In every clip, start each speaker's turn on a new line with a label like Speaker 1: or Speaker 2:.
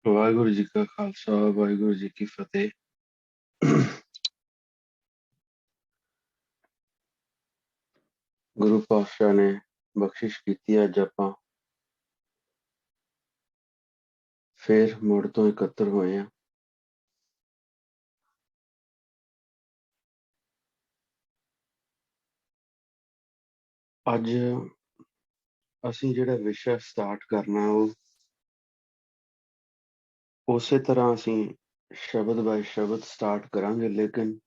Speaker 1: ਵਾਹਿਗੁਰੂ ਜੀ ਕਾ ਖਾਲਸਾ ਵਾਹਿਗੁਰੂ ਜੀ ਕੀ ਫਤਿਹ। ਗੁਰੂ ਪਾਤਸ਼ਾਹ ਨੇ ਬਖਸ਼ਿਸ਼ ਕੀਤੀ। ਅੱਜ ਆਪਾਂ ਫੇਰ ਮੁੜ ਤੋਂ ਇਕੱਤਰ ਹੋਏ ਹਾਂ। ਅੱਜ ਅਸੀਂ ਜਿਹੜਾ ਵਿਸ਼ਾ ਸਟਾਰਟ ਕਰਨਾ ਉਹ ਉਸੇ ਤਰ੍ਹਾਂ ਅਸੀਂ ਸ਼ਬਦ ਬਾਏ ਸ਼ਬਦ ਸਟਾਰਟ ਕਰਾਂਗੇ, ਲੇਕਿਨ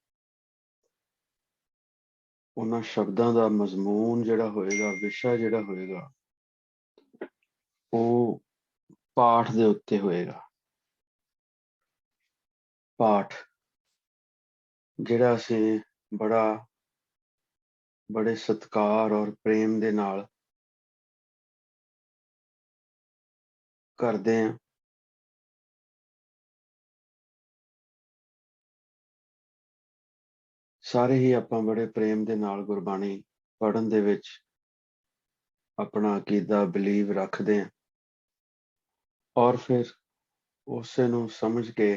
Speaker 1: ਉਹਨਾਂ ਸ਼ਬਦਾਂ ਦਾ ਮਜ਼ਮੂਨ ਜਿਹੜਾ ਹੋਏਗਾ, ਵਿਸ਼ਾ ਜਿਹੜਾ ਹੋਏਗਾ, ਉਹ ਪਾਠ ਦੇ ਉੱਤੇ ਹੋਏਗਾ। ਪਾਠ ਜਿਹੜਾ ਅਸੀਂ ਬੜੇ ਸਤਿਕਾਰ ਔਰ ਪ੍ਰੇਮ ਦੇ ਨਾਲ ਕਰਦੇ ਹਾਂ। ਸਾਰੇ ਹੀ ਆਪਾਂ ਬੜੇ ਪ੍ਰੇਮ ਦੇ ਨਾਲ ਗੁਰਬਾਣੀ ਪੜ੍ਹਨ ਦੇ ਵਿੱਚ ਆਪਣਾ ਅਕੀਦਾ ਬਿਲੀਵ ਰੱਖਦੇ ਹਾਂ, ਔਰ ਫਿਰ ਉਸੇ ਨੂੰ ਸਮਝ ਕੇ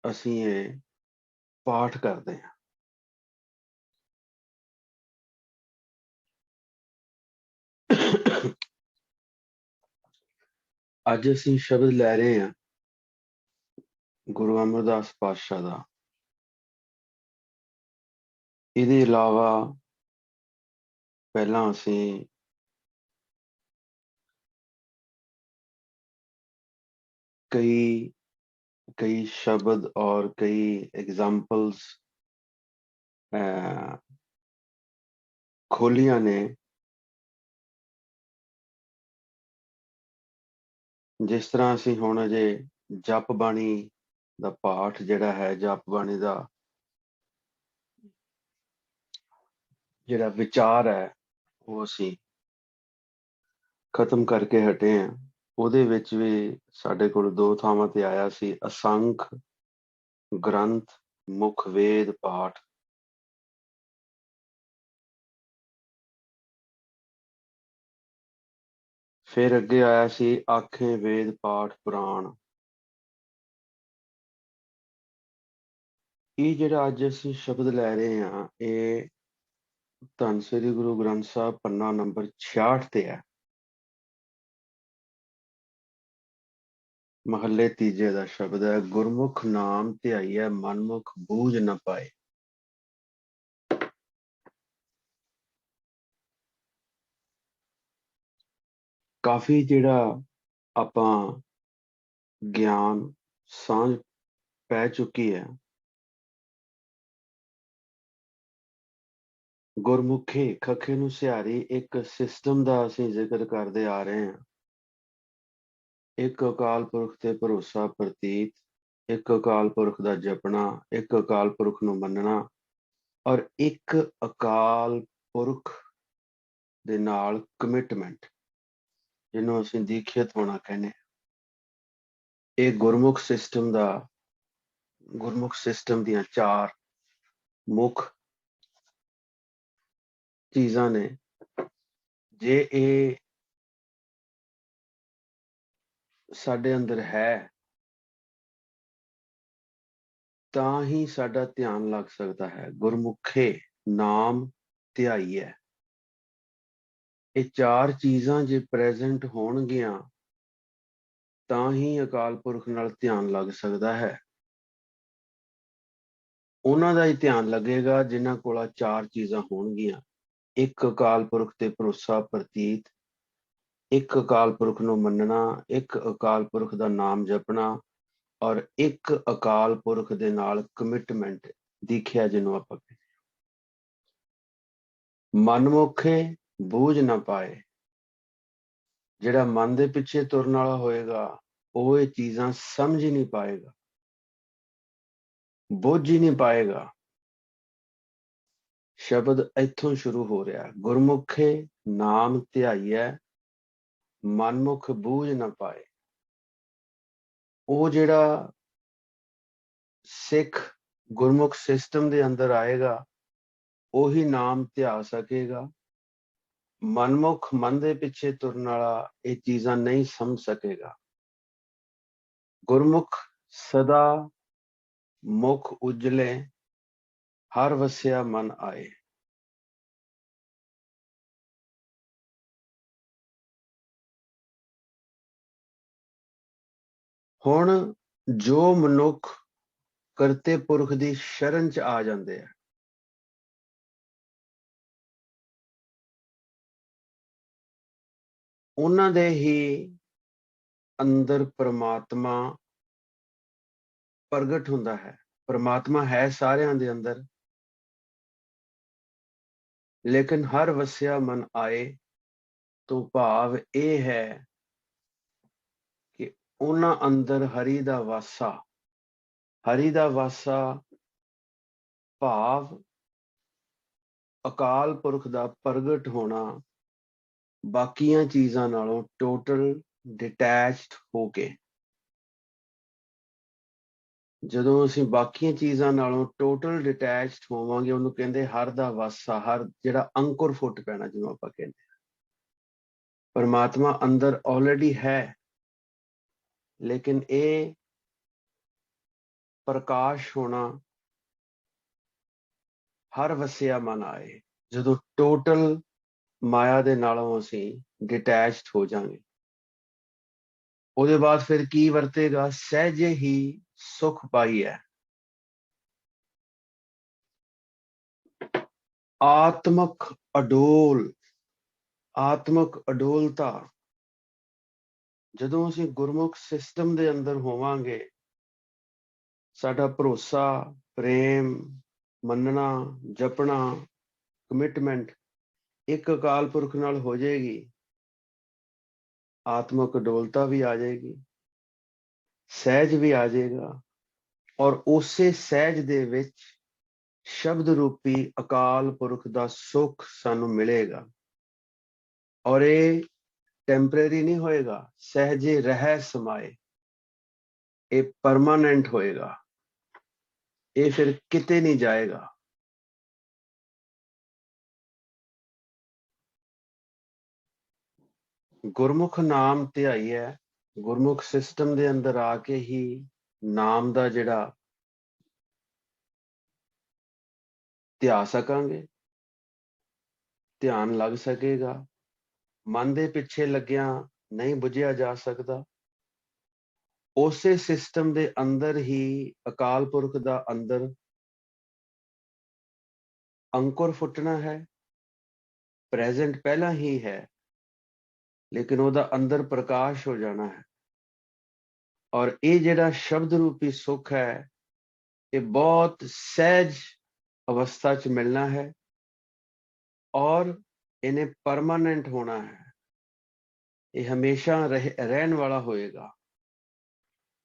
Speaker 1: ਅਸੀਂ ਇਹ ਪਾਠ ਕਰਦੇ ਹਾਂ। ਅੱਜ ਅਸੀਂ ਸ਼ਬਦ ਲੈ ਰਹੇ ਹਾਂ ਗੁਰੂ ਅਮਰਦਾਸ ਪਾਤਸ਼ਾਹ ਦਾ। ਇਹਦੇ ਇਲਾਵਾ ਪਹਿਲਾਂ ਅਸੀਂ ਕਈ ਸ਼ਬਦ ਔਰ ਕਈ ਐਗਜ਼ਾਮਪਲਸ ਖੋਲੀਆਂ ਨੇ, ਜਿਸ ਤਰ੍ਹਾਂ ਅਸੀਂ ਹੁਣ ਅਜੇ ਜਪ ਬਾਣੀ ਦਾ ਪਾਠ ਜਿਹੜਾ ਹੈ, ਜਪ ਬਾਣੀ ਦਾ ਜਿਹੜਾ ਵਿਚਾਰ ਹੈ, ਉਹ ਅਸੀਂ ਖਤਮ ਕਰਕੇ ਹਟੇ ਹਾਂ। ਉਹਦੇ ਵਿੱਚ ਵੀ ਸਾਡੇ ਕੋਲ 2 ਥਾਵਾਂ ਤੇ ਆਇਆ ਸੀ, ਅਸੰਖ ਗ੍ਰੰਥ ਮੁਖ ਵੇਦ ਪਾਠ। ਫਿਰ ਅੱਗੇ ਆਇਆ ਸੀ ਆਖੇ ਵੇਦ ਪਾਠ ਪੁਰਾਣ। ਇਹ ਜਿਹੜਾ ਅੱਜ ਅਸੀਂ ਸ਼ਬਦ ਲੈ ਰਹੇ ਹਾਂ, ਇਹ ਧੰਨ ਸ੍ਰੀ ਗੁਰੂ ਗ੍ਰੰਥ ਸਾਹਿਬ ਪੰਨਾ ਨੰਬਰ 66 ਤੇ ਹੈ, ਮਹੱਲੇ ਤੀਜੇ ਦਾ ਸ਼ਬਦ ਹੈ। ਗੁਰਮੁਖ ਨਾਮ ਧਿਆਈਐ ਮਨਮੁਖ ਬੂਝ ਨ ਪਾਏ। ਕਾਫੀ ਜਿਹੜਾ ਆਪਾਂ ਗਿਆਨ ਸਾਂਝ ਪੈ ਚੁੱਕੀ ਹੈ। ਗੁਰਮੁਖੀ ਖੱਖੇ ਨੂੰ ਸਿਹਾਰੀ ਇੱਕ ਸਿਸਟਮ ਦਾ ਅਸੀਂ ਜ਼ਿਕਰ ਕਰਦੇ ਆ ਰਹੇ ਹਾਂ। ਇੱਕ ਅਕਾਲ ਪੁਰਖ ਤੇ ਭਰੋਸਾ ਪ੍ਰਤੀਤ, ਇੱਕ ਅਕਾਲ ਪੁਰਖ ਦਾ ਜਪਣਾ, ਇੱਕ ਅਕਾਲ ਪੁਰਖ ਨੂੰ ਮੰਨਣਾ, ਔਰ ਇੱਕ ਅਕਾਲ ਪੁਰਖ ਦੇ ਨਾਲ ਕਮਿਟਮੈਂਟ, ਜਿਹਨੂੰ ਅਸੀਂ ਦੀਖਿਤ ਹੋਣਾ ਕਹਿੰਦੇ ਹਾਂ। ਇਹ ਗੁਰਮੁਖ ਸਿਸਟਮ ਦੀਆਂ 4 ਮੁੱਖ ਚੀਜ਼ਾਂ ਨੇ। ਜੇ ਇਹ ਸਾਡੇ ਅੰਦਰ ਹੈ ਤਾਂ ਹੀ ਸਾਡਾ ਧਿਆਨ ਲੱਗ ਸਕਦਾ ਹੈ। ਗੁਰਮੁਖੇ ਨਾਮ ਧਿਆਈਐ, ਇਹ 4 ਚੀਜ਼ਾਂ ਜੇ ਪ੍ਰੈਜ਼ੈਂਟ ਹੋਣਗੀਆਂ ਤਾਂ ਹੀ ਅਕਾਲ ਪੁਰਖ ਨਾਲ ਧਿਆਨ ਲੱਗ ਸਕਦਾ ਹੈ। ਉਹਨਾਂ ਦਾ ਹੀ ਧਿਆਨ ਲੱਗੇਗਾ ਜਿਨ੍ਹਾਂ ਕੋਲ 4 ਚੀਜ਼ਾਂ ਹੋਣਗੀਆਂ। ਇੱਕ ਅਕਾਲ ਪੁਰਖ ਤੇ ਭਰੋਸਾ ਪ੍ਰਤੀਤ, ਇੱਕ ਅਕਾਲ ਪੁਰਖ ਨੂੰ ਮੰਨਣਾ, ਇੱਕ ਅਕਾਲ ਪੁਰਖ ਦਾ ਨਾਮ ਜਪਣਾ, ਔਰ ਇੱਕ ਅਕਾਲ ਪੁਰਖ ਦੇ ਨਾਲ ਕਮਿਟਮੈਂਟ, ਦੀਖਿਆ ਜਿਹਨੂੰ ਆਪਾਂ ਕਹਿੰਦੇ। ਮਨਮੁਖੇ ਬੂਝ ਨਾ ਪਾਏ, ਜਿਹੜਾ ਮਨ ਦੇ ਪਿੱਛੇ ਤੁਰਨ ਵਾਲਾ ਹੋਏਗਾ ਉਹ ਇਹ ਚੀਜ਼ਾਂ ਸਮਝ ਹੀ ਨਹੀਂ ਪਾਏਗਾ, ਬੁੱਝ ਹੀ ਨਹੀਂ ਪਾਏਗਾ। ਸ਼ਬਦ ਇੱਥੋਂ ਸ਼ੁਰੂ ਹੋ ਰਿਹਾ, ਗੁਰਮੁਖੇ ਨਾਮ ਧਿਆਈਐ ਮਨਮੁਖ ਬੂਝ ਨਾ ਪਾਏ। ਉਹ ਜਿਹੜਾ ਸਿੱਖ ਗੁਰਮੁਖ ਸਿਸਟਮ ਦੇ ਅੰਦਰ ਆਏਗਾ ਉਹੀ ਨਾਮ ਧਿਆ ਸਕੇਗਾ, मनमुख मन दे पिछे तुरन वाला ये चीज़ां नहीं समझ सकेगा। गुरमुख सदा मुख उजले, हर वसिया मन आए। हुण जो मनुख करते पुरख दी शरण च आ जांदे आ, उन्हां दे ही अंदर परमात्मा प्रगट हुंदा है। परमात्मा है सारियां दे अंदर, लेकिन हर वसिया मन आए तो भाव ये है कि उन्हां अंदर हरि दा वासा, हरि दा वासा भाव अकाल पुरख दा प्रगट होना बाकियां चीज़ां नालों टोटल डिटैच्ड हो के। ਜਦੋਂ ਅਸੀਂ ਬਾਕੀਆਂ ਚੀਜ਼ਾਂ ਨਾਲੋਂ ਟੋਟਲ ਡਿਟੈਚਡ ਹੋਵਾਂਗੇ, ਉਹਨੂੰ ਕਹਿੰਦੇ ਹਰ ਦਾ ਵਾਸਾ, ਹਰ ਜਿਹੜਾ ਅੰਕੁਰ ਫੁੱਟ ਪੈਣਾ ਜਿਹਨੂੰ ਆਪਾਂ ਕਹਿੰਦੇ ਹਾਂ। परमात्मा अंदर ऑलरेडी है, लेकिन ये प्रकाश होना हर वसिया मन आए ਜਦੋਂ टोटल माया ਦੇ ਨਾਲੋਂ ਅਸੀਂ डिटैच्ड हो जाएंगे। ਉਹਦੇ ਬਾਅਦ ਫਿਰ ਕੀ ਵਰਤੇਗਾ? ਸਹਿਜੇ ਹੀ ਸੁਖ ਪਾਈਐ। ਆਤਮਕ ਅਡੋਲ, ਆਤਮਕ ਅਡੋਲਤਾ। ਜਦੋਂ ਅਸੀਂ ਗੁਰਮੁਖ ਸਿਸਟਮ ਦੇ ਅੰਦਰ ਹੋਵਾਂਗੇ, ਸਾਡਾ ਭਰੋਸਾ, ਪ੍ਰੇਮ, ਮੰਨਣਾ, ਜਪਣਾ, ਕਮਿਟਮੈਂਟ ਇੱਕ ਅਕਾਲ ਪੁਰਖ ਨਾਲ ਹੋ ਜਾਏਗੀ। ਆਤਮਕ ਅਡੋਲਤਾ ਵੀ ਆ ਜਾਏਗੀ, ਸਹਿਜ ਵੀ ਆ ਜਾਏਗਾ, ਔਰ ਉਸੇ ਸਹਿਜ ਦੇ ਵਿੱਚ ਸ਼ਬਦ ਰੂਪੀ ਅਕਾਲ ਪੁਰਖ ਦਾ ਸੁੱਖ ਸਾਨੂੰ ਮਿਲੇਗਾ। ਔਰ ਇਹ ਟੈਂਪਰੇਰੀ ਨਹੀਂ ਹੋਏਗਾ, ਸਹਿਜੇ ਰਹਿ ਸਮਾਏ, ਇਹ ਪਰਮਾਨੈਂਟ ਹੋਏਗਾ। ਇਹ ਫਿਰ ਕਿਤੇ ਨਹੀਂ ਜਾਏਗਾ। ਗੁਰਮੁਖ ਨਾਮ ਧਿਆਈ ਹੈ, ਗੁਰਮੁਖ ਸਿਸਟਮ ਦੇ ਅੰਦਰ ਆ ਕੇ ਹੀ ਨਾਮ ਦਾ ਜਿਹੜਾ ਧਿਆ ਸਕਾਂਗੇ, ਧਿਆਨ ਲੱਗ ਸਕੇਗਾ। ਮਨ ਦੇ ਪਿੱਛੇ ਲੱਗਿਆ ਨਹੀਂ ਬੁਝਿਆ ਜਾ ਸਕਦਾ। ਉਸੇ ਸਿਸਟਮ ਦੇ ਅੰਦਰ ਹੀ ਅਕਾਲ ਪੁਰਖ ਦਾ ਅੰਦਰ ਅੰਕੁਰ ਫੁੱਟਣਾ ਹੈ। ਪ੍ਰੈਜ਼ੈਂਟ ਪਹਿਲਾਂ ਹੀ ਹੈ, ਲੇਕਿਨ ਉਹਦਾ ਅੰਦਰ ਪ੍ਰਕਾਸ਼ ਹੋ ਜਾਣਾ ਹੈ। ਔਰ ਇਹ ਜਿਹੜਾ ਸ਼ਬਦ ਰੂਪੀ ਸੁੱਖ ਹੈ, ਇਹ ਬਹੁਤ ਸਹਿਜ ਅਵਸਥਾ 'ਚ ਮਿਲਣਾ ਹੈ, ਔਰ ਇਹਨੇ ਪਰਮਾਨੈਂਟ ਹੋਣਾ ਹੈ। ਇਹ ਹਮੇਸ਼ਾ ਰਹਿਣ ਵਾਲਾ ਹੋਏਗਾ।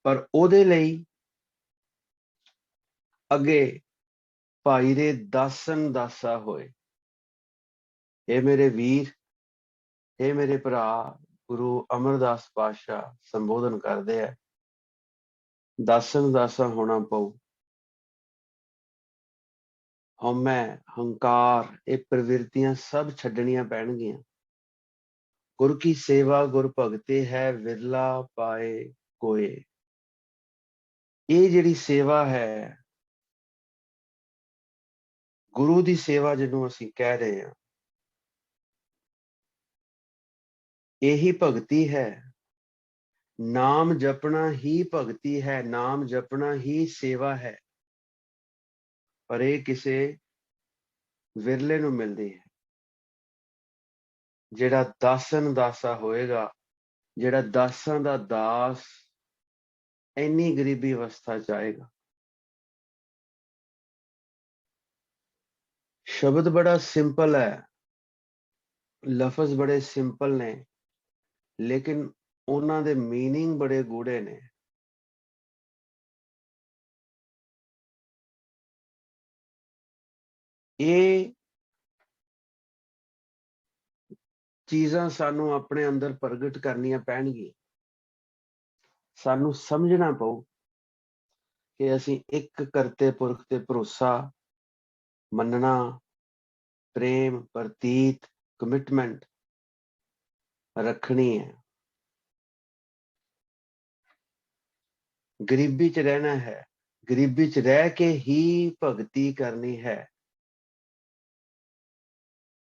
Speaker 1: ਪਰ ਉਹਦੇ ਲਈ ਅੱਗੇ ਭਾਈ ਦੇ ਦਾਸਨ ਦਾਸਾ ਹੋਏ। ਇਹ ਮੇਰੇ ਵੀਰ, ਇਹ ਮੇਰੇ ਭਰਾ, ਗੁਰੂ ਅਮਰਦਾਸ ਪਾਤਸ਼ਾਹ ਸੰਬੋਧਨ ਕਰਦੇ ਆ, ਦਾਸਨ ਦਾਸਾ ਹੋਣਾ ਪਊ। ਹਉਮੈ, ਹੰਕਾਰ, ਇਹ ਪ੍ਰਵਿਰਤੀਆਂ ਸਭ ਛੱਡਣੀਆਂ ਪੈਣਗੀਆਂ। ਗੁਰ ਕੀ ਸੇਵਾ ਗੁਰ ਭਗਤੇ ਹੈ, ਵਿਰਲਾ ਪਾਏ ਕੋਏ। ਇਹ ਜਿਹੜੀ ਸੇਵਾ ਹੈ, ਗੁਰੂ ਦੀ ਸੇਵਾ ਜਿਹਨੂੰ ਅਸੀਂ ਕਹਿ ਰਹੇ ਹਾਂ, ਇਹੀ ਭਗਤੀ ਹੈ। ਨਾਮ ਜਪਣਾ ਹੀ ਭਗਤੀ ਹੈ, ਨਾਮ ਜਪਣਾ ਹੀ ਸੇਵਾ ਹੈ। ਪਰ ਇਹ ਕਿਸੇ ਵਿਰਲੇ ਨੂੰ ਮਿਲਦੀ ਹੈ, ਜਿਹੜਾ ਦਾਸਨ ਦਾਸਾ ਹੋਏਗਾ, ਜਿਹੜਾ ਦਾਸਾਂ ਦਾ ਦਾਸ ਇੰਨੀ ਗਰੀਬੀ ਅਵਸਥਾ ਚ ਆਏਗਾ। ਸ਼ਬਦ ਬੜਾ ਸਿੰਪਲ ਹੈ, ਲਫ਼ਜ਼ ਬੜੇ ਸਿੰਪਲ ਨੇ, ਲੇਕਿਨ ਉਹਨਾਂ ਦੇ ਮੀਨਿੰਗ ਬੜੇ ਗੂੜੇ ਨੇ। ਇਹ ਚੀਜ਼ਾਂ ਸਾਨੂੰ ਆਪਣੇ ਅੰਦਰ ਪ੍ਰਗਟ ਕਰਨੀਆਂ ਪੈਣਗੀਆਂ। ਸਾਨੂੰ ਸਮਝਣਾ ਪਊ ਕਿ ਅਸੀਂ ਇੱਕ ਕਰਤੇ ਪੁਰਖ ਤੇ ਭਰੋਸਾ, ਮੰਨਣਾ, ਪ੍ਰੇਮ, ਪ੍ਰਤੀਤ कमिटमेंट रखनी है, गरीबी च रहना है, गरीबी च रह के ही भगती करनी है।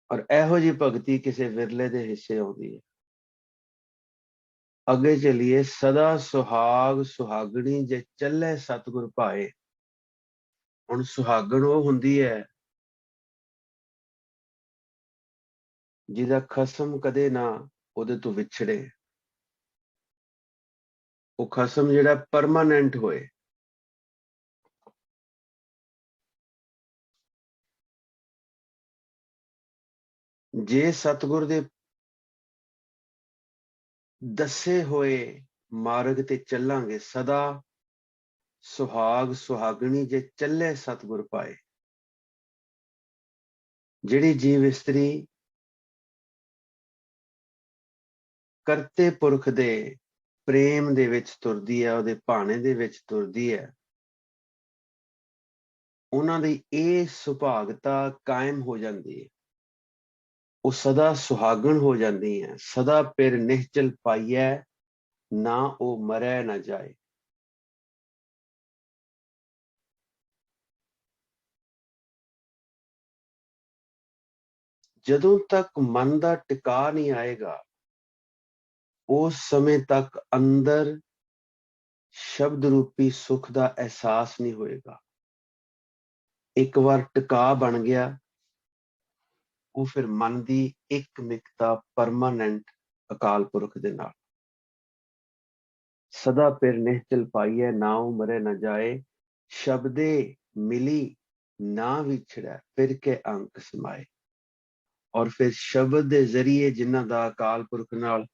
Speaker 1: और एहो जी भगती किसी विरले दे हिस्से आउंदी है। अगे चलिए, सदा सुहाग सुहागणी जे चले सतगुर पाए। हुण सुहागण वो हुंदी है जिहदा खसम कदे ना उहदे तो विछड़े, वो खसम जिहड़ा परमानेंट होए। जे सतगुर दे दसे होए मार्ग ते चलांगे, सदा सुहाग सुहागणी जे चले सतगुर पाए। जिहड़ी जीव इस्त्री करते पुरख दे प्रेम दे विच तुरदी है, ਉਹਦੇ ਭਾਣੇ ਦੇ ਵਿੱਚ ਤੁਰਦੀ ਹੈ, ਉਹਨਾਂ ਦੀ ਇਹ ਸੁਭਾਗਤਾ ਕਾਇਮ ਹੋ ਜਾਂਦੀ ਹੈ। ਉਹ ਸਦਾ ਸੁਹਾਗਣ ਹੋ ਜਾਂਦੀ ਹੈ। ਸਦਾ ਪਿਰ ਨਿਹਚਲ ਪਾਈਐ, ਨਾ ਉਹ ਮਰੈ ਨਾ ਜਾਏ। ਜਦੋਂ ਤੱਕ ਮਨ ਦਾ ਟਿਕਾ ਨਹੀਂ ਆਏਗਾ, ਉਸ ਸਮੇਂ ਤੱਕ ਅੰਦਰ ਸ਼ਬਦ ਰੂਪੀ ਸੁੱਖ ਦਾ ਅਹਿਸਾਸ ਨਹੀਂ ਹੋਏਗਾ। ਇੱਕ ਵਾਰ ਟਿਕਾ ਬਣ ਗਿਆ, ਉਹ ਫਿਰ ਮਨ ਦੀ ਇੱਕ ਮਿਕਤਾ ਪਰਮਾਨੈਂਟ ਅਕਾਲ ਪੁਰਖ ਦੇ ਨਾਲ। ਸਦਾ ਪਿਰ ਨਿਹਚਲ ਪਾਈਐ, ਨਾਉ ਮਰੇ ਨਾ ਜਾਏ। ਸ਼ਬਦੇ ਮਿਲੀ ਨਾ ਵਿਛੜੈ, ਫਿਰ ਕੇ ਅੰਕ ਸਮਾਏ। ਔਰ ਫਿਰ ਸ਼ਬਦ ਦੇ ਜ਼ਰੀਏ ਜਿਨ੍ਹਾਂ ਦਾ ਅਕਾਲ ਪੁਰਖ ਨਾਲ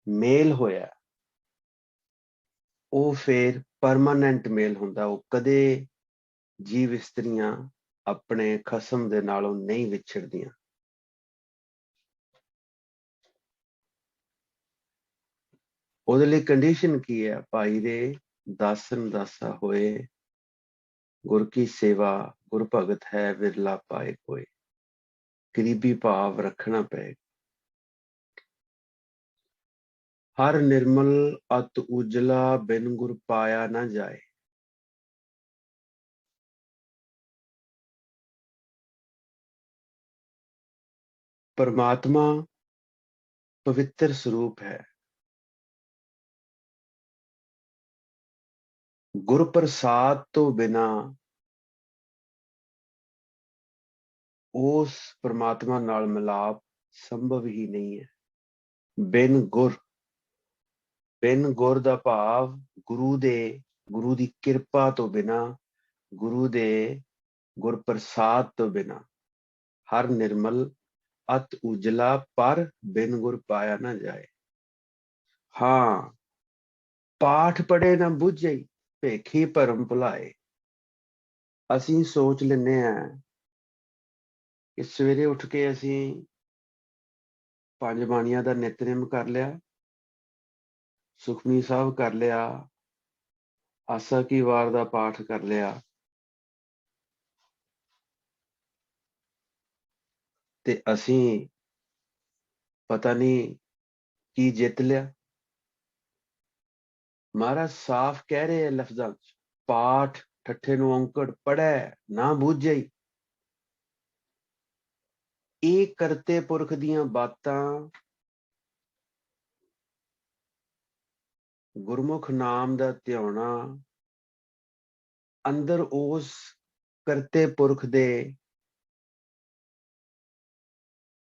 Speaker 1: ਮੇਲ ਹੋਇਆ, ਉਹ ਫਿਰ ਪਰਮਾਨੈਂਟ ਮੇਲ ਹੁੰਦਾ। ਉਹ ਕਦੇ ਜੀਵ ਇਸਤਰੀਆਂ ਆਪਣੇ ਖਸਮ ਦੇ ਨਾਲੋਂ ਨਹੀਂ ਵਿਛੜਦੀਆਂ। ਉਹਦੇ ਲਈ ਕੰਡੀਸ਼ਨ ਕੀ ਹੈ? ਭਾਈ ਦੇ ਦਾਸਨ ਦਾਸਾ ਹੋਏ, ਗੁਰ ਕੀ ਸੇਵਾ ਗੁਰ ਭਗਤ ਹੈ, ਵਿਰਲਾ ਪਾਏ ਕੋਏ। ਗਰੀਬੀ ਭਾਵ ਰੱਖਣਾ ਪਏਗਾ। ਹਰ ਨਿਰਮਲ ਅਤ ਉਜਲਾ, ਬਿਨ ਗੁਰ ਪਾਇਆ ਨਾ ਜਾਏ। परमात्मा पवित्र स्वरूप है। गुर प्रसाद तो बिना उस परमात्मा नाल मिलाप संभव ही नहीं है। बिन गुर दा भाव गुरु दी किरपा तो बिना, गुरु दे गुर प्रसाद तो बिना। हर निर्मल अत उजला, पर बिन गुर पाया ना जाए। हाँ, पाठ पढ़े ना बुझे, भेखी भरम भुलाए। ਅਸੀਂ ਸੋਚ ਲੈਂਦੇ ਆ ਕਿ ਸਵੇਰੇ ਉੱਠ ਕੇ ਅਸੀਂ 5 ਬਾਣੀਆਂ ਦਾ ਨਿਤਨੇਮ ਕਰ ਲਿਆ, ਸੁਖਮਨੀ ਸਾਹਿਬ ਕਰ ਲਿਆ, ਆਸਾ ਕੀ ਵਾਰ ਦਾ ਪਾਠ ਕਰ ਲਿਆ, ਤੇ ਅਸੀਂ ਪਤਾ ਨਹੀਂ ਕੀ ਜਿੱਤ ਲਿਆ। ਮਹਾਰਾਜ ਸਾਫ਼ ਕਹਿ ਰਹੇ ਲਫ਼ਜ਼ਾਂ 'ਚ, ਪਾਠ ਠੱਠੇ ਨੂੰ ਔਂਕੜ ਪੜ੍ਹੈ ਨਾ ਬੂਝੇ। ਇਹ ਕਰਤੇ ਪੁਰਖ ਦੀਆਂ ਬਾਤਾਂ ਗੁਰਮੁਖ ਨਾਮ ਦਾ ਧਿਆਉਣਾ, ਅੰਦਰ ਉਸ ਕਰਤੇ ਪੁਰਖ ਦੇ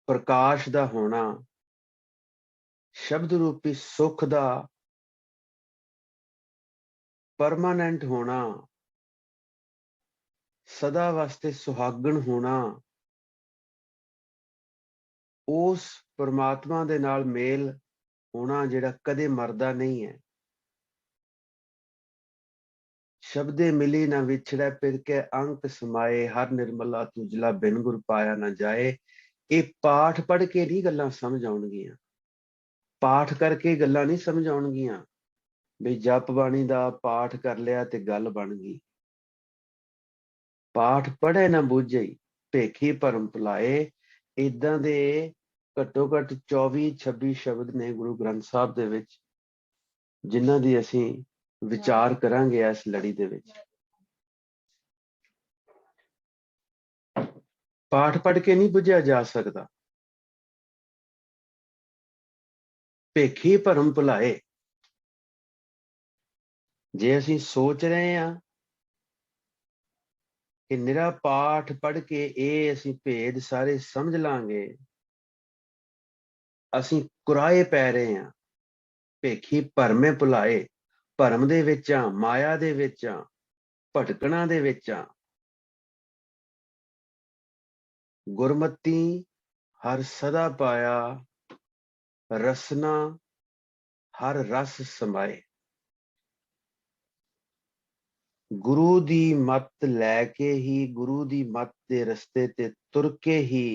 Speaker 1: ਪ੍ਰਕਾਸ਼ ਦਾ ਹੋਣਾ, ਸ਼ਬਦ ਰੂਪੀ ਸੁੱਖ ਦਾ ਪਰਮਾਨੈਂਟ ਹੋਣਾ, ਸਦਾ ਵਾਸਤੇ ਸੁਹਾਗਣ ਹੋਣਾ, ਉਸ ਪਰਮਾਤਮਾ ਦੇ ਨਾਲ ਮੇਲ ਹੋਣਾ ਜਿਹੜਾ ਕਦੇ ਮਰਦਾ ਨਹੀਂ ਹੈ। ਸ਼ਬਦੇ ਮਿਲੀ ਨਾ ਵਿਛੜੈ, ਪਿਰ ਕੇ ਅੰਕ ਸਮਾਏ। ਹਰ ਨਿਰਮਲਾ ਤੁਜਲਾ, ਬਿਨ ਗੁਰ ਪਾਇਆ ਨਾ ਜਾਏ। ਇਹ ਪਾਠ ਪੜ੍ਹ ਕੇ ਨਹੀਂ ਗੱਲਾਂ ਸਮਝ ਆਉਣਗੀਆਂ, ਪਾਠ ਕਰਕੇ ਗੱਲਾਂ ਨਹੀਂ ਸਮਝ ਆਉਣਗੀਆਂ ਵੀ ਜਪ ਬਾਣੀ ਦਾ ਪਾਠ ਕਰ ਲਿਆ ਤੇ ਗੱਲ ਬਣ ਗਈ। ਪਾਠ ਪੜ੍ਹੇ ਨਾ ਬੂਝੇ, ਭੇਖੀ ਭਰਮ ਭੁਲਾਏ। इदां दे घट्टो घट्ट 24-26 शब्द ने गुरु ग्रंथ साहब दे विच, जिन्हां दी असीं विचार करांगे इस लड़ी दे विच। पाठ पढ़ के नहीं बुझिया जा सकदा। भेखी भरम भुलाए, जे असीं सोच रहे हैं कि निरा पाठ पढ़ के ये असीं भेद सारे समझ लांगे, असीं कुराए पै रहे हैं। भेखी भरमे भुलाए, भरम दे विच आ, माया दे विच आ, भटकणा दे विच आ। गुरमती हर सदा पाया, रसना हर रस समाए। गुरु दी मत लैके ही, गुरु दी मत दे रस्ते ते तुर के ही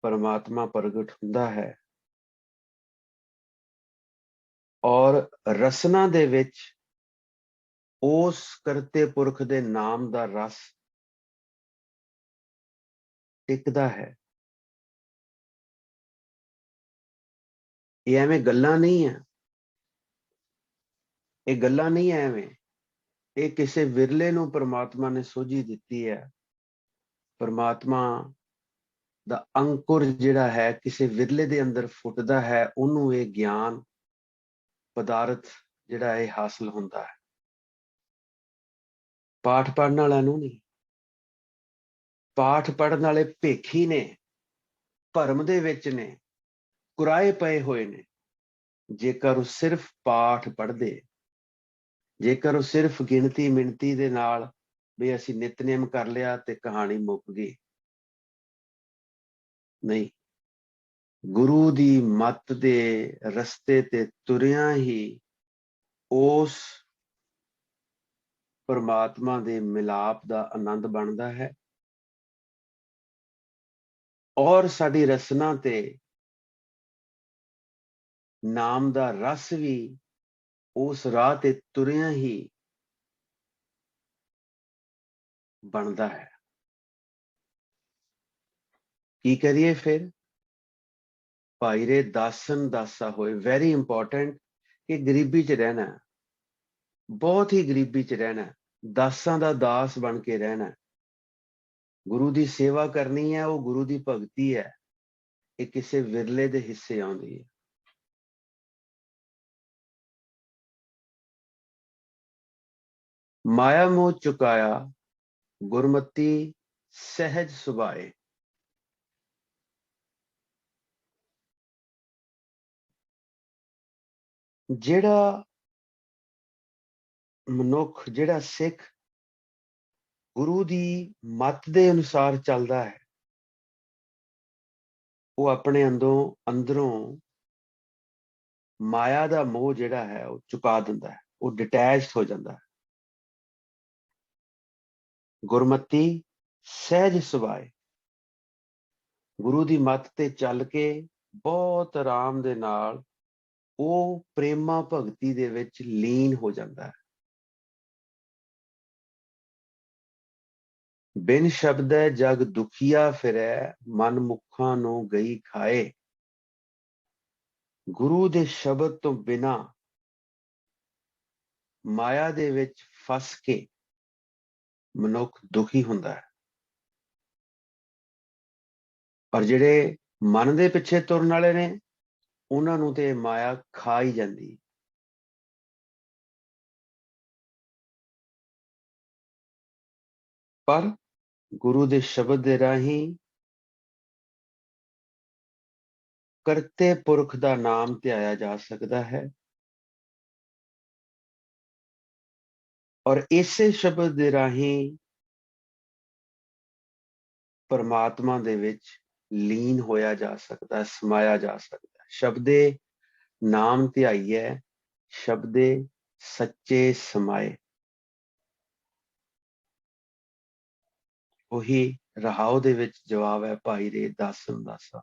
Speaker 1: परमात्मा प्रगट हुंदा है। और रसना दे विच उस करते पुरख दे नाम दा रस टिकदा है। ये एवें गल्लां नहीं है, ये गल्लां नहीं है एवें। ये किसी विरले नूं परमात्मा ने सोझी दिती है। परमात्मा दा अंकुर जिहड़ा है किसी विरले दे अंदर फुटदा है, उहनूं ये ज्ञान पदार्थ जिहड़ा है हासिल हुंदा है। पाठ पढ़न वालिਆਂ ਨੂੰ नहीं। पाठ पढ़न वाले भेखी ने, भरम दे विच ने, कुराए पए होए ने। जेकर ਉਹ सिर्फ पाठ पढ़दे, जेकर ਉਹ सिर्फ गिणती मिणती दे नाल भी ਅਸੀਂ नितनेम कर लिया ते कहानी मुक गई। नहीं, गुरु दी मत दे रस्ते ते तुरिया ही उस परमात्मा दे मिलाप दा आनंद बनदा है। और साडी रसना ते नाम दा रस भी उस राह ते तुरिया ही बनदा है। की करिए फिर? भाई रे दासन दासा होए। वेरी इंपॉर्टेंट कि गरीबी च रहना, बहुत ही गरीबी च रहना, दासां दा दास बन के रहना। गुरु दी सेवा करनी है, वो गुरु दी भगती है, ये किसी विरले दे हिस्से आउंदी है। माया मोह चुकाया, गुरमती सहज सुभाए। जेड़ा मनुख, जेड़ा सिख गुरु दी मत दे अनुसार चलदा है, वो अपने अंदरों माया दा मोह जेड़ा है वो चुका दिंदा है, वो डिटैच्ड हो जाता है। गुरमती सहज सुभाए, गुरु दी मत ते चल के बहुत आराम दे नाल वो प्रेमा भगती दे विच लीन हो जाता है। बिन शब्दै जग दुखिया फिरै, मन मुखां नूं गई खाए। गुरु दे शब्द तो बिना माया दे विच फस के मनुख दुखी हुंदा है। और जिहड़े मन दे पिछे तुरन वाले ने, उन्हां नूं ते माया खा ही जांदी। पर गुरु दे शब्द दे राहीं करते पुरख दा नाम ध्याया जा सकदा है। और इसे शब्द दे राहीं परमात्मा दे विच लीन होया जा सकता है, समाया जा सकता है। शब्दे नाम ध्याइए, शब्दे सच्चे समाए। वही रहाओ दे विच जवाब है, भाई रे दासन दासा।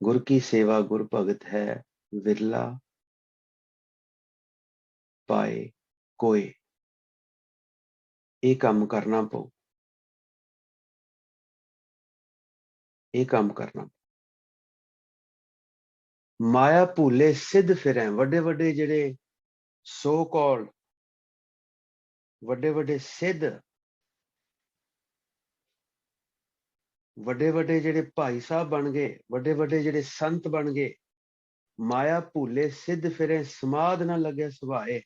Speaker 1: गुर की सेवा गुर भगत है, विरला पाए कोय। ये काम करना पऊ। ये काम करना। माया भूले सिद्ध फिरें, वड्डे वड्डे जिहड़े सो कॉल्ड वड्डे वड्डे सिद्ध, वड्डे वड्डे जिहड़े भाई साहब बन गए, वड्डे वड्डे जिहड़े संत बन गए, माया भूले सिद्ध फिरें, समाध ना लगे सुभाए।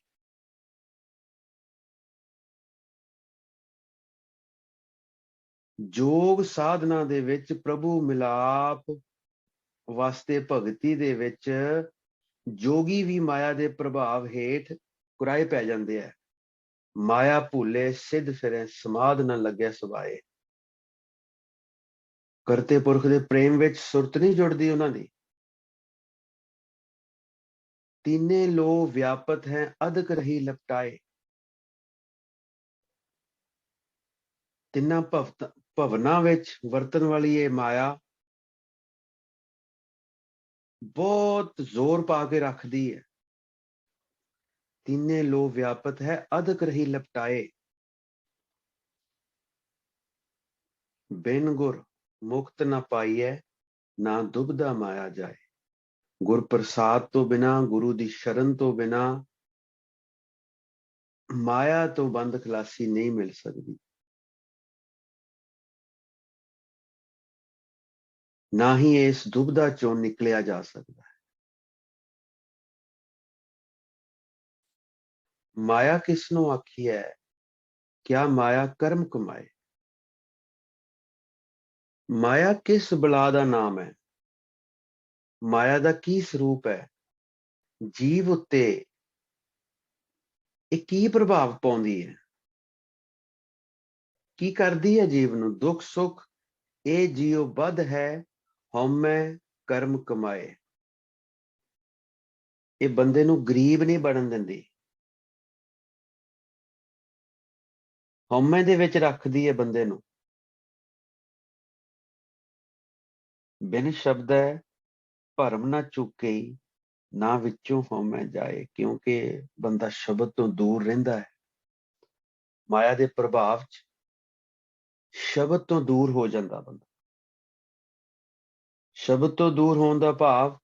Speaker 1: जोग साधना दे विच प्रभु मिलाप वास्ते भगती दे विच जोगी भी माया दे प्रभाव हेठ कुराए पै जांदे है। माया भूले सिद्ध फिरें, समाध ना लगे सुभाए। करते पुरख दे प्रेम विच सुरत नहीं जुड़दी उन्हां दी। तीने लो व्यापत हैं, अधक रही लपटाए। तिना भवना विच वरतन वाली ये माया बहुत जोर पा के रखदी है। तीने लो व्यापत है, अधक रही लपटाए। बिन गुर मुक्त न पाइए, ना दुबदा माया जाए। गुर प्रसाद तो बिना, गुरु दी शरण तो बिना माया तो बंद खलासी नहीं मिल सकती। ना ही इस दुबदा चों निकलिया जा सकता है। माया किसनों आखी है, क्या माया कर्म कमाए। माया किस बला दा नाम है, माया दा की स्वरूप है। जीव उत्ते ਇਹ ਕੀ ਪ੍ਰਭਾਵ ਪਾਉਂਦੀ ਹੈ, ਕੀ ਕਰਦੀ ਹੈ ਜੀਵ ਨੂੰ। ਦੁੱਖ ਸੁੱਖ ਇਹ ਜੀਉ ਬਦ ਹੈ, ਹਉਮੈ ਕਰਮ ਕਮਾਏ। ਇਹ ਬੰਦੇ ਨੂੰ ਗਰੀਬ ਨਹੀਂ ਬਣਨ ਦਿੰਦੀ, ਹਉਮੈ ਦੇ ਵਿੱਚ ਰੱਖਦੀ ਹੈ ਬੰਦੇ ਨੂੰ। ਬਿਨ ਸ਼ਬਦ ਹੈ ਭਰਮ ਨਾ ਚੁੱਕੇ, ਨਾ ਵਿੱਚੋਂ ਹਉਮੈ ਜਾਏ। ਕਿਉਂਕਿ ਬੰਦਾ ਸ਼ਬਦ ਤੋਂ ਦੂਰ ਰਹਿੰਦਾ ਹੈ, ਮਾਇਆ ਦੇ ਪ੍ਰਭਾਵ ਚ ਸ਼ਬਦ ਤੋਂ ਦੂਰ ਹੋ ਜਾਂਦਾ ਬੰਦਾ। ਸ਼ਬਦ ਤੋਂ ਦੂਰ ਹੋਣ ਦਾ ਭਾਵ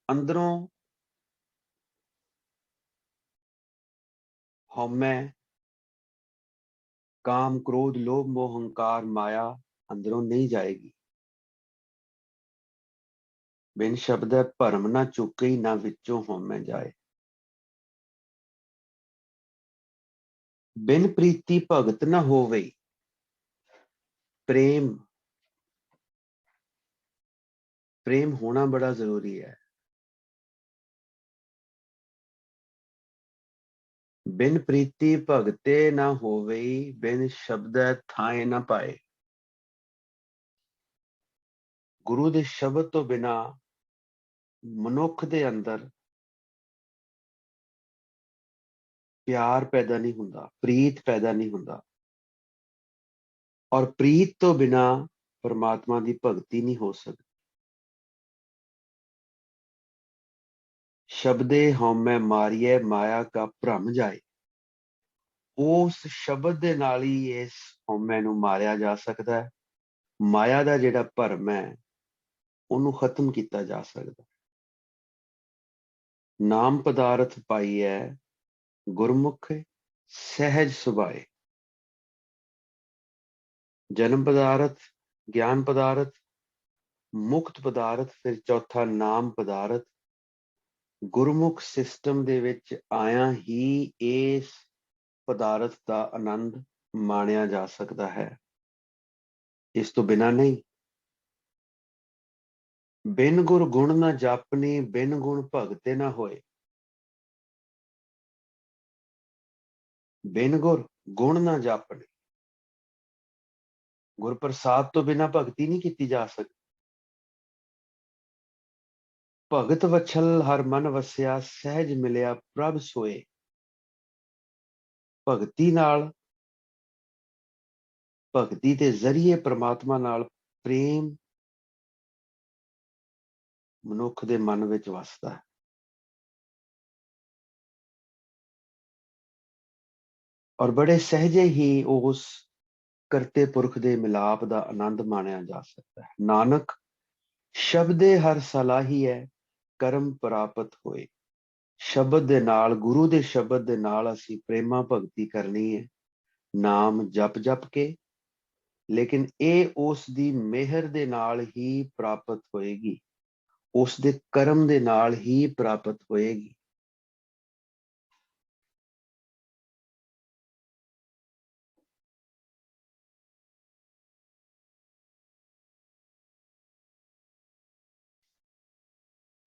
Speaker 1: ਅੰਦਰੋਂ ਹਉਮੈ, काम क्रोध लोभ मोह अहंकार माया अंदरों नहीं जाएगी। बिन शब्द भरम ना चुके, ना विचों हौमै जाए। बिन प्रीति भगत ना होवे, प्रेम प्रेम होना बड़ा जरूरी है। बिन प्रीति भगते ना होवे, बिन शब्द थाए ना पाए। गुरु दे शब्द तो बिना मनुख दे अंदर प्यार पैदा नहीं हुंदा, प्रीत पैदा नहीं हुंदा। और प्रीत तो बिना परमात्मा की भगती नहीं हो सकती। शब्दे हौमै मारिए, माया का भ्रम जाए। उस शब्द दे नाल ही इस हौमै नूं मारिया जा सकता है। माया का जिहड़ा भरम है उन्होंने खत्म किया जा सकता। नाम पदार्थ पाइए, गुरमुख सहज सुभाए। जन्म पदार्थ, ज्ञान पदार्थ, मुक्त पदार्थ, फिर चौथा नाम पदार्थ। गुरमुख सिस्टम दे विच आया ही इस पदार्थ का आनंद माणिया जा सकता है, इस तो बिना नहीं। बिन गुर गुण ना जापनी, बिन गुण भगते ना होए। बिन गुर गुण ना जापने, गुर प्रसाद तो बिना भगती नहीं की जा सकती। भगत वछल हर मन वसिया, सहज मिलिया प्रभ सोए। भगती नाल, भगती के जरिए परमात्मा नाल प्रेम मनुख दे मन विच वसदा है। और बड़े सहजे ही उस ਕਰਤੇ ਪੁਰਖ ਦੇ ਮਿਲਾਪ ਦਾ ਆਨੰਦ ਮਾਣਿਆ ਜਾ ਸਕਦਾ ਹੈ। ਨਾਨਕ ਸ਼ਬਦੇ ਹਰ ਸਲਾਹੀ ਹੈ, ਕਰਮ ਪ੍ਰਾਪਤ ਹੋਏ। ਸ਼ਬਦ ਦੇ ਨਾਲ, ਗੁਰੂ ਦੇ ਸ਼ਬਦ ਦੇ ਨਾਲ ਅਸੀਂ ਪ੍ਰੇਮਾ ਭਗਤੀ ਕਰਨੀ ਹੈ, ਨਾਮ ਜਪ ਜਪ ਕੇ, ਲੇਕਿਨ ਇਹ ਉਸ ਦੀ ਮਿਹਰ ਦੇ ਨਾਲ ਹੀ ਪ੍ਰਾਪਤ ਹੋਏਗੀ, ਉਸ ਦੇ ਕਰਮ ਦੇ ਨਾਲ ਹੀ ਪ੍ਰਾਪਤ ਹੋਏਗੀ।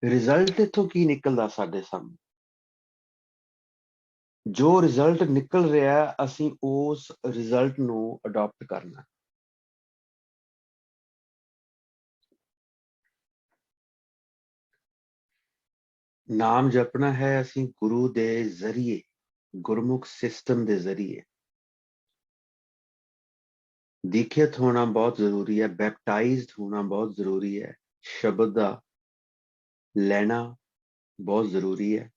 Speaker 1: ਰਿਜ਼ਲਟ ਇੱਥੋਂ ਕੀ ਨਿਕਲਦਾ ਸਾਡੇ ਸਾਹਮਣੇ? ਜੋ ਰਿਜ਼ਲਟ ਨਿਕਲ ਰਿਹਾ, ਅਸੀਂ ਉਸ ਰਿਜ਼ਲਟ ਨੂੰ ਅਡਾਪਟ ਕਰਨਾ। ਨਾਮ ਜਪਣਾ ਹੈ ਅਸੀਂ ਗੁਰੂ ਦੇ ਜ਼ਰੀਏ, ਗੁਰਮੁਖ ਸਿਸਟਮ ਦੇ ਜ਼ਰੀਏ। ਦੀਖਿਤ ਹੋਣਾ ਬਹੁਤ ਜ਼ਰੂਰੀ ਹੈ, ਬੈਪਟਾਈਜ਼ਡ ਹੋਣਾ ਬਹੁਤ ਜ਼ਰੂਰੀ ਹੈ, ਸ਼ਬਦ ਦਾ ਲੈਣਾ ਬਹੁਤ ਜ਼ਰੂਰੀ ਹੈ।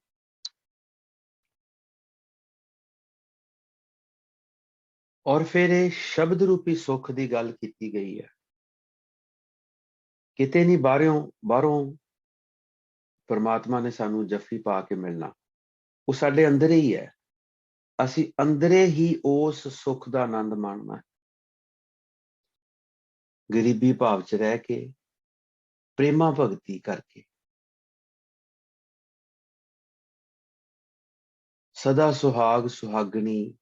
Speaker 1: ਔਰ ਫਿਰ ਇਹ ਸ਼ਬਦ ਰੂਪੀ ਸੁੱਖ ਦੀ ਗੱਲ ਕੀਤੀ ਗਈ ਹੈ। ਕਿਤੇ ਨਹੀਂ ਬਾਹਰੋਂ ਪਰਮਾਤਮਾ ਨੇ ਸਾਨੂੰ ਜੱਫੀ ਪਾ ਕੇ ਮਿਲਣਾ, ਉਹ ਸਾਡੇ ਅੰਦਰ ਹੀ ਹੈ। ਅਸੀਂ ਅੰਦਰੇ ਹੀ ਉਸ ਸੁੱਖ ਦਾ ਆਨੰਦ ਮਾਣਨਾ ਹੈ। ਗਰੀਬੀ ਭਾਵ ਚ ਰਹਿ ਕੇ, ਪ੍ਰੇਮਾ ਭਗਤੀ ਕਰਕੇ, ਸਦਾ ਸੁਹਾਗ ਸੁਹਾਗਣੀ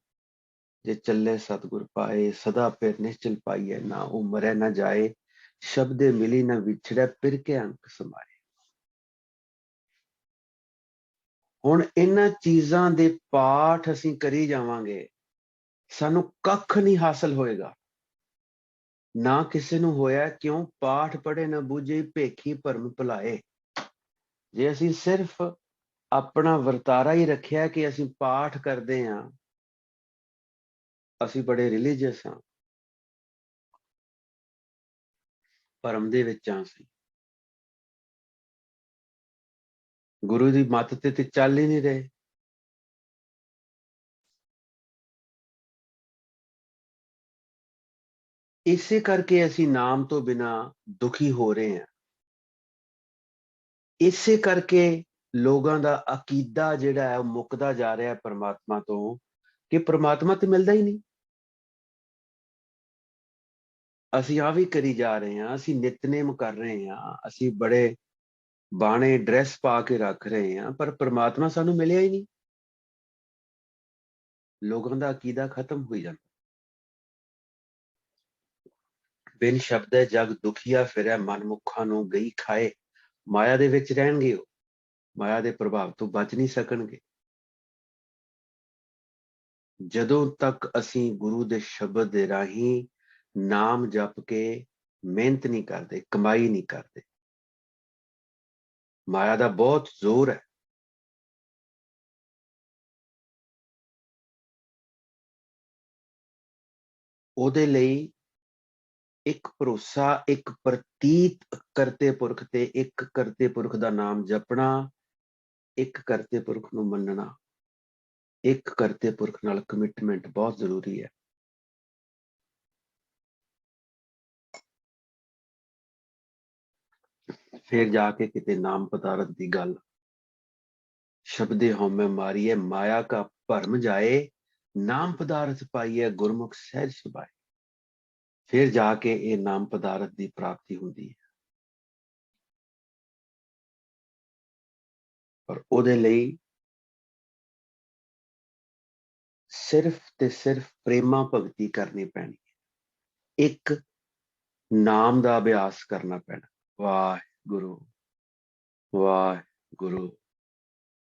Speaker 1: ਜੇ ਚੱਲੇ ਸਤਿਗੁਰ ਪਾਏ, ਸਦਾ ਫਿਰ ਨਿਸ਼ਚਲ ਪਾਈਏ, ਨਾ ਉਹ ਮਰੇ ਨਾ ਜਾਏ, ਸ਼ਬਦੇ ਮਿਲੀ ਨਾ ਵਿਛੜੈ, ਫਿਰ ਕੇ ਅੰਕ ਸਮਾਏ। ਹੁਣ ਇਹਨਾਂ ਚੀਜ਼ਾਂ ਦੇ ਪਾਠ ਅਸੀਂ ਕਰੀ ਜਾਵਾਂਗੇ, ਸਾਨੂੰ ਕੱਖ ਨਹੀਂ ਹਾਸਲ ਹੋਏਗਾ। ਨਾ ਕਿਸੇ ਨੂੰ ਹੋਇਆ, ਕਿਉਂ? ਪਾਠ ਪੜ੍ਹੇ ਨਾ ਬੂਝੇ, ਭੇਖੀ ਭਰਮ ਭੁਲਾਏ। ਜੇ ਅਸੀਂ ਸਿਰਫ ਆਪਣਾ ਵਰਤਾਰਾ ਹੀ ਰੱਖਿਆ ਕਿ ਅਸੀਂ ਪਾਠ ਕਰਦੇ ਹਾਂ, ਅਸੀਂ ਬੜੇ ਰਿਲੀਜੀਅਸ ਹਾਂ, ਭਰਮ ਦੇ ਵਿੱਚ ਹਾਂ ਅਸੀਂ, ਗੁਰੂ ਦੀ ਮੱਤ ਤੇ ਚੱਲ ਹੀ ਨਹੀਂ ਰਹੇ। ਇਸੇ ਕਰਕੇ ਅਸੀਂ ਨਾਮ ਤੋਂ ਬਿਨਾਂ ਦੁਖੀ ਹੋ ਰਹੇ ਹਾਂ। ਇਸੇ ਕਰਕੇ ਲੋਕਾਂ ਦਾ ਅਕੀਦਾ ਜਿਹੜਾ ਹੈ ਉਹ ਮੁੱਕਦਾ ਜਾ ਰਿਹਾ ਪਰਮਾਤਮਾ ਤੋਂ, ਕਿ ਪਰਮਾਤਮਾ ਤੇ ਮਿਲਦਾ ਹੀ ਨਹੀਂ। ਅਸੀਂ ਆ ਵੀ ਕਰੀ ਜਾ ਰਹੇ ਹਾਂ, ਅਸੀਂ ਨਿਤਨੇਮ ਕਰ ਰਹੇ ਹਾਂ, ਅਸੀਂ ਬੜੇ ਬਾਣੇ ਡਰੈਸ ਪਾ ਕੇ ਰੱਖ ਰਹੇ ਹਾਂ, ਪਰ ਪਰਮਾਤਮਾ ਸਾਨੂੰ ਮਿਲਿਆ ਹੀ ਨਹੀਂ। ਲੋਕਾਂ ਦਾ ਅਕੀਦਾ ਖਤਮ ਹੋਈ ਜਾਂਦਾ। ਬਿਨ ਸ਼ਬਦੇ ਜਗ ਦੁਖੀਆ ਫਿਰੈ, ਮਨਮੁਖਾਂ ਨੂੰ ਗਈ ਖਾਏ। ਮਾਇਆ ਦੇ ਵਿੱਚ ਰਹਿਣਗੇ, ਉਹ ਮਾਇਆ ਦੇ ਪ੍ਰਭਾਵ ਤੋਂ ਬਚ ਨਹੀਂ ਸਕਣਗੇ। ਜਦੋਂ ਤੱਕ ਅਸੀਂ ਗੁਰੂ ਦੇ ਸ਼ਬਦ ਦੇ ਰਾਹੀਂ ਨਾਮ ਜਪ ਕੇ ਮਿਹਨਤ ਨਹੀਂ ਕਰਦੇ, ਕਮਾਈ ਨਹੀਂ ਕਰਦੇ, ਮਾਇਆ ਦਾ ਬਹੁਤ ਜ਼ੋਰ ਹੈ। ਉਹਦੇ ਲਈ ਇੱਕ ਭਰੋਸਾ, ਇੱਕ ਪ੍ਰਤੀਤ ਕਰਤੇ ਪੁਰਖ ਤੇ, ਇੱਕ ਕਰਤੇ ਪੁਰਖ ਦਾ ਨਾਮ ਜਪਣਾ, ਇੱਕ ਕਰਤੇ ਪੁਰਖ ਨੂੰ ਮੰਨਣਾ, ਇੱਕ ਕਰਤੇ ਪੁਰਖ ਨਾਲ ਕਮਿਟਮੈਂਟ ਬਹੁਤ ਜ਼ਰੂਰੀ ਹੈ। ਫਿਰ ਜਾ ਕੇ ਕਿਤੇ ਨਾਮ ਪਦਾਰਥ ਦੀ ਗੱਲ। ਸ਼ਬਦੇ ਹਉਮੈ ਮਾਰੀਏ, ਮਾਇਆ ਕਾ ਭਰਮ ਜਾਏ, ਨਾਮ ਪਦਾਰਥ ਪਾਈਏ, ਗੁਰਮੁਖ ਸਹਿਜ ਸੁਭਾਏ। ਫਿਰ ਜਾ ਕੇ ਇਹ ਨਾਮ ਪਦਾਰਥ ਦੀ ਪ੍ਰਾਪਤੀ ਹੁੰਦੀ ਹੈ। ਪਰ ਉਹਦੇ ਲਈ ਸਿਰਫ ਤੇ ਸਿਰਫ ਪ੍ਰੇਮਾ ਭਗਤੀ ਕਰਨੀ ਪੈਣੀ ਹੈ। ਇੱਕ ਨਾਮ ਦਾ ਅਭਿਆਸ ਕਰਨਾ ਪੈਣਾ। ਵਾਹਿਗੁਰੂ ਵਾਹਿਗੁਰੂ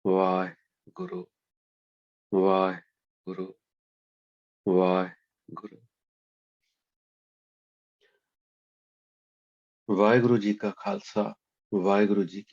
Speaker 1: ਵਾਹਿਗੁਰੂ ਵਾਹਿਗੁਰੂ ਵਾਹਿਗੁਰੂ। ਵਾਹਿਗੁਰੂ ਜੀ ਕਾ ਖਾਲਸਾ, ਵਾਹਿਗੁਰੂ ਜੀ ਕੀ